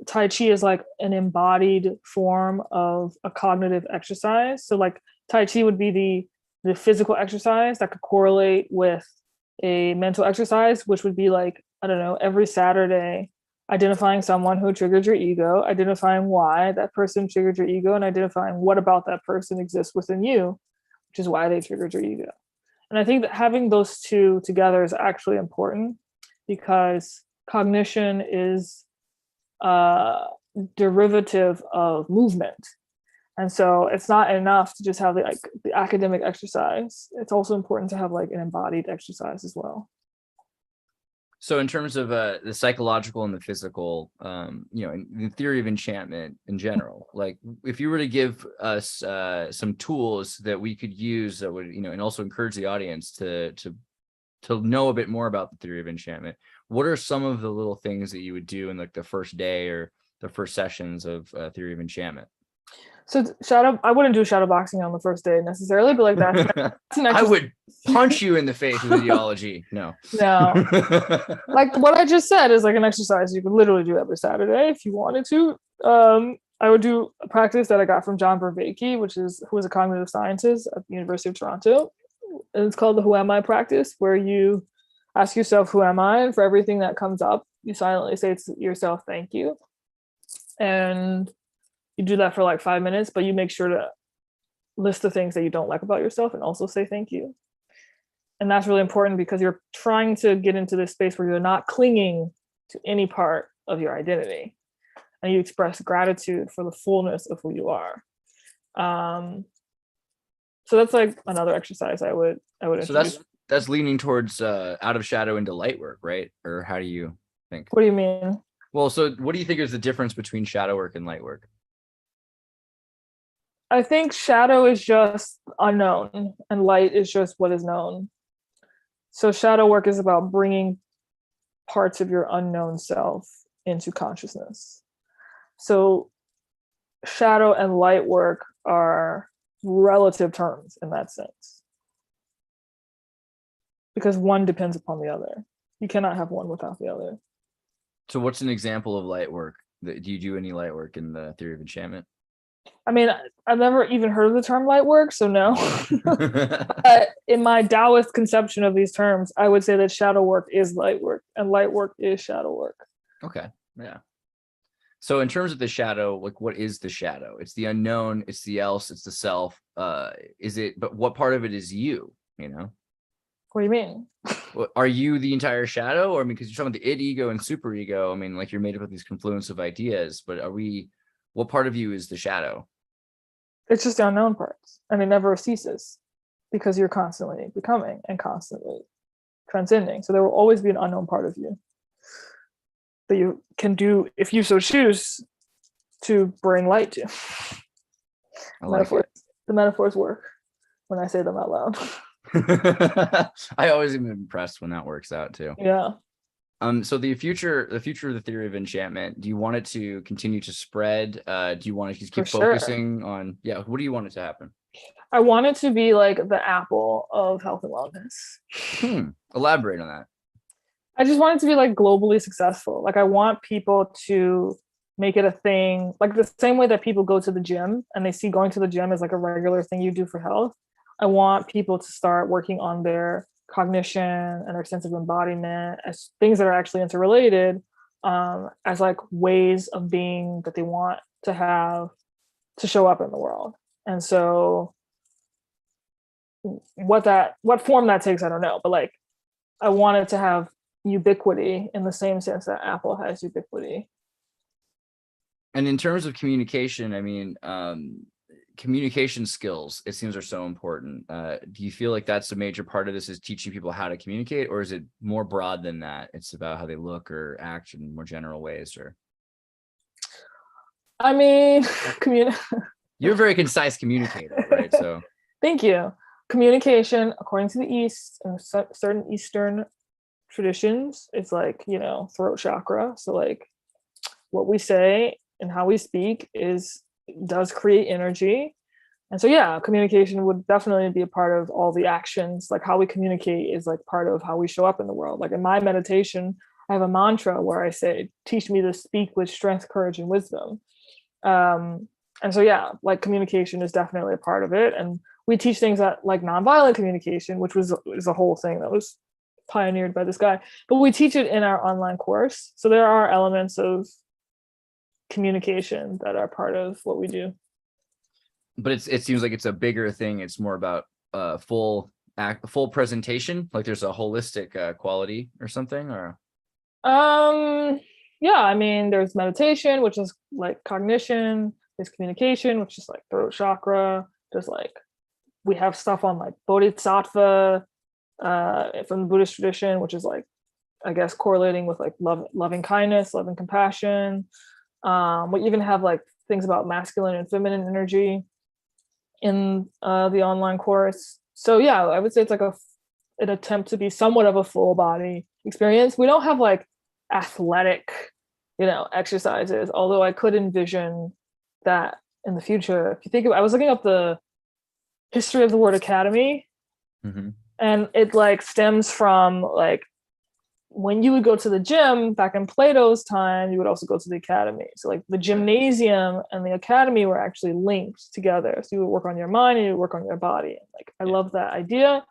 Tai Chi is like an embodied form of a cognitive exercise. So like Tai Chi would be the physical exercise that could correlate with a mental exercise, which would be like, I don't know, every Saturday, identifying someone who triggered your ego, identifying why that person triggered your ego, and identifying what about that person exists within you, which is why they triggered your ego. And I think that having those two together is actually important, because cognition is derivative of movement. And so it's not enough to just have the academic exercise. It's also important to have like an embodied exercise as well. So in terms of the psychological and the physical, in the theory of enchantment in general, like if you were to give us some tools that we could use that would, and also encourage the audience to know a bit more about the theory of enchantment, what are some of the little things that you would do in like the first day or the first sessions of theory of enchantment? So I wouldn't do shadow boxing on the first day necessarily, but like that's I would punch you in the face with ideology. No. Like what I just said is like an exercise you could literally do every Saturday if you wanted to. I would do a practice that I got from John Vervaeke, who is a cognitive scientist at the University of Toronto. And it's called the Who Am I practice, where you ask yourself, who am I? And for everything that comes up, you silently say to yourself, thank you. And you do that for like 5 minutes, but you make sure to list the things that you don't like about yourself and also say thank you. And that's really important because you're trying to get into this space where you're not clinging to any part of your identity. And you express gratitude for the fullness of who you are. So that's like another exercise I would So that's leaning towards out of shadow into light work, right? Or how do you think? What do you mean? Well, so what do you think is the difference between shadow work and light work? I think shadow is just unknown and light is just what is known. So shadow work is about bringing parts of your unknown self into consciousness. So shadow and light work are relative terms in that sense, because one depends upon the other. You cannot have one without the other. So what's an example of light work? Do you do any light work in the theory of enchantment? I mean, I've never even heard of the term light work, so no. But in my Taoist conception of these terms, I would say that shadow work is light work and light work is shadow work. Okay. Yeah. So in terms of the shadow, like what is the shadow? It's the unknown, it's the else, it's the self. But what part of it is you, What do you mean? Are you the entire shadow? Or because you're talking about the id, ego, and super ego, like you're made up of these confluence of ideas, but what part of you is the shadow? It's just the unknown parts, and it never ceases because you're constantly becoming and constantly transcending. So there will always be an unknown part of you that you can do, if you so choose, to bring light to. The metaphors work when I say them out loud. I always am impressed when that works out too. Yeah. So the future of the theory of enchantment, do you want it to continue to spread? Do you want to just keep focusing on, what do you want it to happen? I want it to be like the Apple of health and wellness. Elaborate on that. I just want it to be like globally successful. Like I want people to make it a thing, like the same way that people go to the gym and they see going to the gym as like a regular thing you do for health. I want people to start working on their cognition and their sense of embodiment as things that are actually interrelated, as like ways of being that they want to have to show up in the world. And so what form that takes, I don't know, but like I want it to have ubiquity in the same sense that Apple has ubiquity. And in terms of communication, I mean, communication skills, it seems, are so important. Do you feel like that's a major part of this, is teaching people how to communicate, or is it more broad than that? It's about how they look or act in more general ways, or? I mean, You're a very concise communicator, right? So thank you. Communication, according to the East and certain Eastern traditions, is like, throat chakra. So like what we say and how we speak does create energy. And so yeah, communication would definitely be a part of all the actions. Like how we communicate is like part of how we show up in the world. Like in my meditation, I have a mantra where I say, teach me to speak with strength, courage, and wisdom. And so yeah, like communication is definitely a part of it. And we teach things that like nonviolent communication, which is a whole thing that was pioneered by this guy, but we teach it in our online course. So there are elements of communication that are part of what we do. But it seems like it's a bigger thing. It's more about full presentation. Like there's a holistic quality or something, or. Yeah, I mean, there's meditation, which is like cognition. There's communication, which is like throat chakra. There's like, we have stuff on like bodhisattva from the Buddhist tradition, which is like, I guess, correlating with like loving kindness, loving compassion. We even have like things about masculine and feminine energy in the online course. So yeah, I would say it's like an attempt to be somewhat of a full body experience. We don't have like athletic, exercises, although I could envision that in the future. If you think I was looking up the history of the word academy, and it like stems from like when you would go to the gym back in Plato's time, you would also go to the academy. So like the gymnasium and the academy were actually linked together. So you would work on your mind and you would work on your body. Like I love that idea.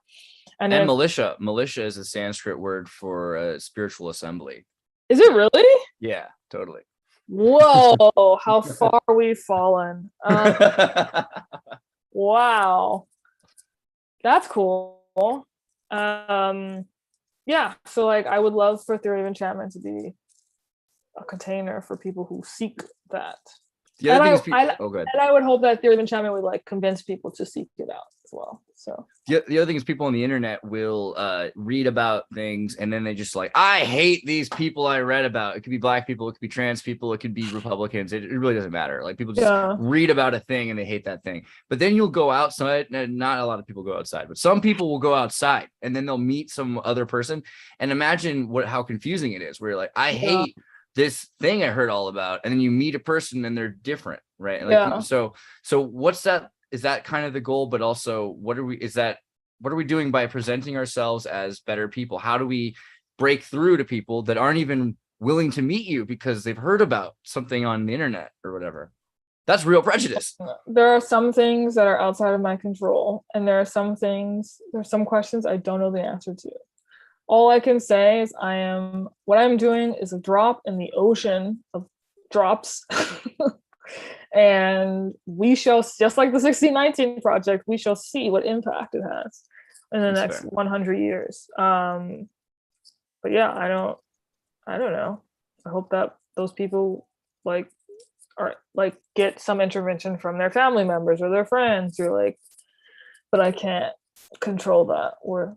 And militia is a Sanskrit word for a spiritual assembly. Is it really? Yeah, totally. Whoa, how far we've fallen. Wow. That's cool. Yeah, so like I would love for Theory of Enchantment to be a container for people who seek that. The other and thing I, is and I would hope that Theory of Enchantment would like convince people to seek it out as well. So the other thing is people on the internet will read about things and then they just like, I hate these people I read about. It could be Black people, it could be trans people, it could be Republicans. It really doesn't matter. Like people just read about a thing and they hate that thing. But then you'll go outside, and not a lot of people go outside, but some people will go outside and then they'll meet some other person. And imagine how confusing it is, where you're like, I hate this thing I heard all about, and then you meet a person and they're different, right? Like so what's that? Is that kind of the goal? But also, what are we doing by presenting ourselves as better people? How do we break through to people that aren't even willing to meet you because they've heard about something on the internet or whatever? That's real prejudice. There are some things that are outside of my control, and there's some questions I don't know the answer to. All I can say is what I'm doing is a drop in the ocean of drops. And we shall, just like the 1619 project, we shall see what impact it has in the next 100 years. But yeah, I don't know. I hope that those people get some intervention from their family members or their friends, or but I can't control that or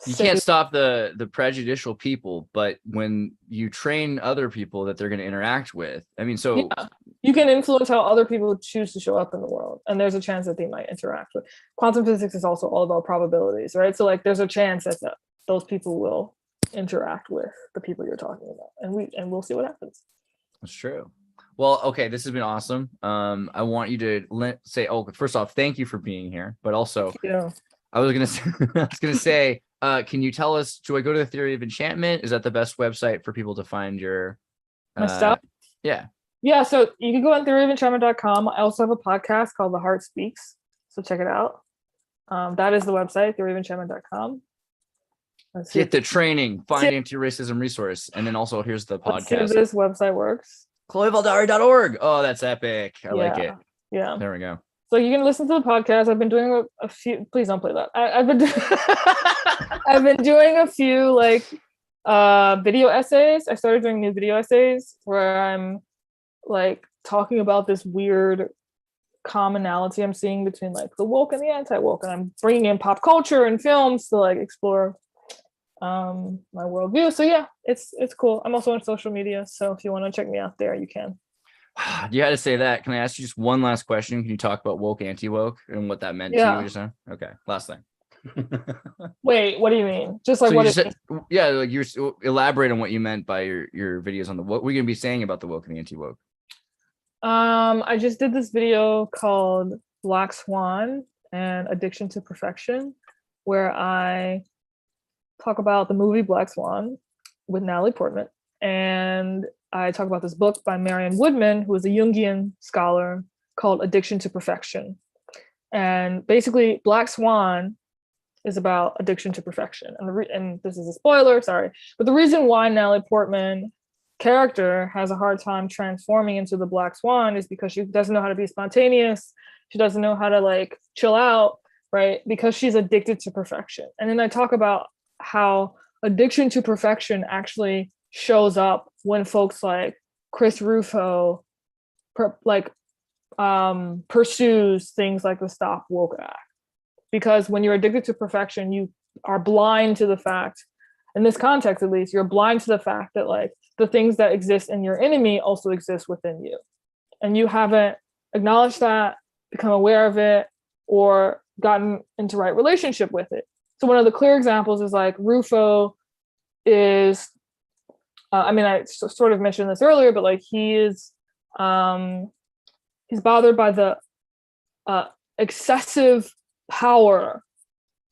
you can't stop the prejudicial people, but when you train other people that they're going to interact with, I mean, so you can influence how other people choose to show up in the world, and there's a chance that they might interact with. Quantum physics is also all about probabilities, right? So like there's a chance that those people will interact with the people you're talking about, and we'll see what happens. That's true. Well, okay, this has been awesome. I want you to say, first off, thank you for being here, but also I was gonna say, can you tell us, do I go to the Theory of Enchantment? Is that the best website for people to find your my stuff? Yeah, so you can go on theoryofenchantment.com. I also have a podcast called The Heart Speaks, so check it out. That is the website, theoryofenchantment.com. Get the training, find anti-racism resource, and then also here's the Let's see if podcast. this website works. ChloeValdary.org. Oh, that's epic. I like it. Yeah. There we go. So you can listen to the podcast. I've been doing a few. Please don't play that. I've been doing a few like video essays. I started doing new video essays where I'm like talking about this weird commonality I'm seeing between like the woke and the anti-woke, and I'm bringing in pop culture and films to like explore my worldview. So yeah, it's cool. I'm also on social media, so if you want to check me out there, you can. You had to say that. Can I ask you just one last question? Can you talk about woke, anti-woke, and what that meant to you just now? Okay, last thing. Wait, what do you mean? Just like what? Yeah, like you elaborate on what you meant by your videos on the what we're gonna be saying about the woke and the anti-woke. I just did this video called Black Swan and Addiction to Perfection, where I talk about the movie Black Swan with Natalie Portman, and I talk about this book by Marianne Woodman, who is a Jungian scholar, called Addiction to Perfection. And basically, Black Swan is about addiction to perfection. And this is a spoiler, sorry. But the reason why Natalie Portman character has a hard time transforming into the Black Swan is because she doesn't know how to be spontaneous. She doesn't know how to like chill out, right? Because she's addicted to perfection. And then I talk about how addiction to perfection actually shows up when folks like Chris Rufo pursues things like the Stop Woke Act. Because when you're addicted to perfection, you are blind to the fact, in this context at least, you're blind to the fact that like the things that exist in your enemy also exist within you. And you haven't acknowledged that, become aware of it, or gotten into right relationship with it. So one of the clear examples is like Rufo is, I sort of mentioned this earlier, but like he's bothered by the excessive power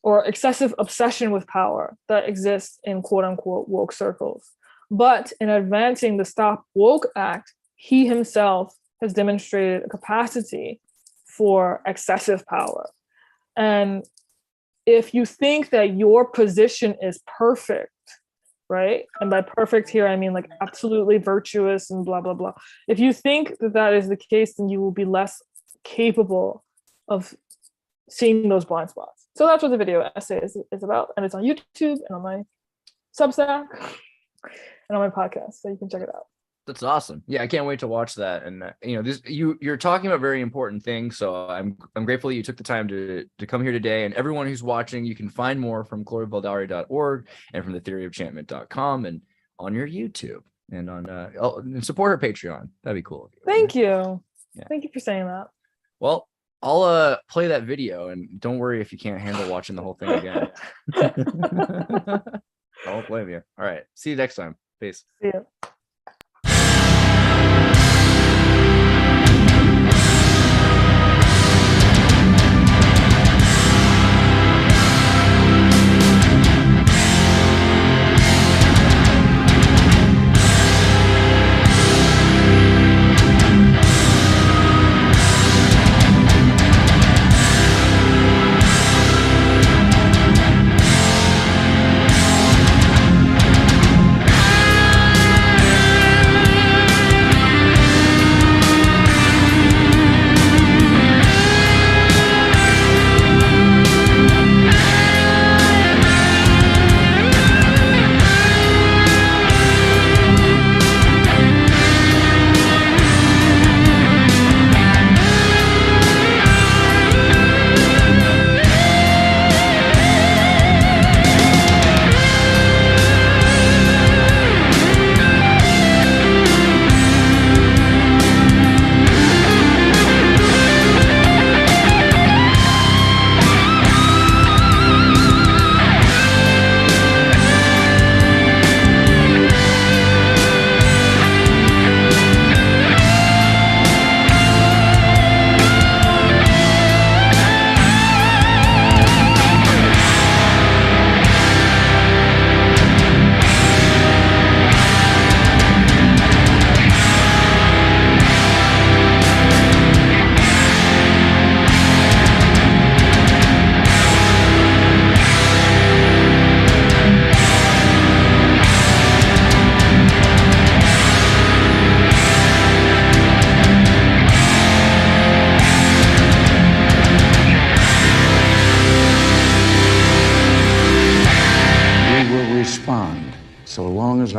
or excessive obsession with power that exists in quote unquote woke circles. But in advancing the Stop Woke Act, he himself has demonstrated a capacity for excessive power. And if you think that your position is perfect, right? And by perfect here, I mean like absolutely virtuous and blah, blah, blah. If you think that that is the case, then you will be less capable of seeing those blind spots. So that's what the video essay is about. And it's on YouTube and on my Substack and on my podcast. So you can check it out. That's awesome. Yeah, I can't wait to watch that. And you're talking about very important things. So I'm grateful that you took the time to come here today. And everyone who's watching, you can find more from ChloeValdary.org and from theoryofenchantment.com and on your YouTube and on and support her Patreon. That'd be cool. Thank you. Yeah. Thank you for saying that. Well, I'll play that video, and don't worry if you can't handle watching the whole thing again. I won't blame you. All right. See you next time. Peace. See you. respond so long as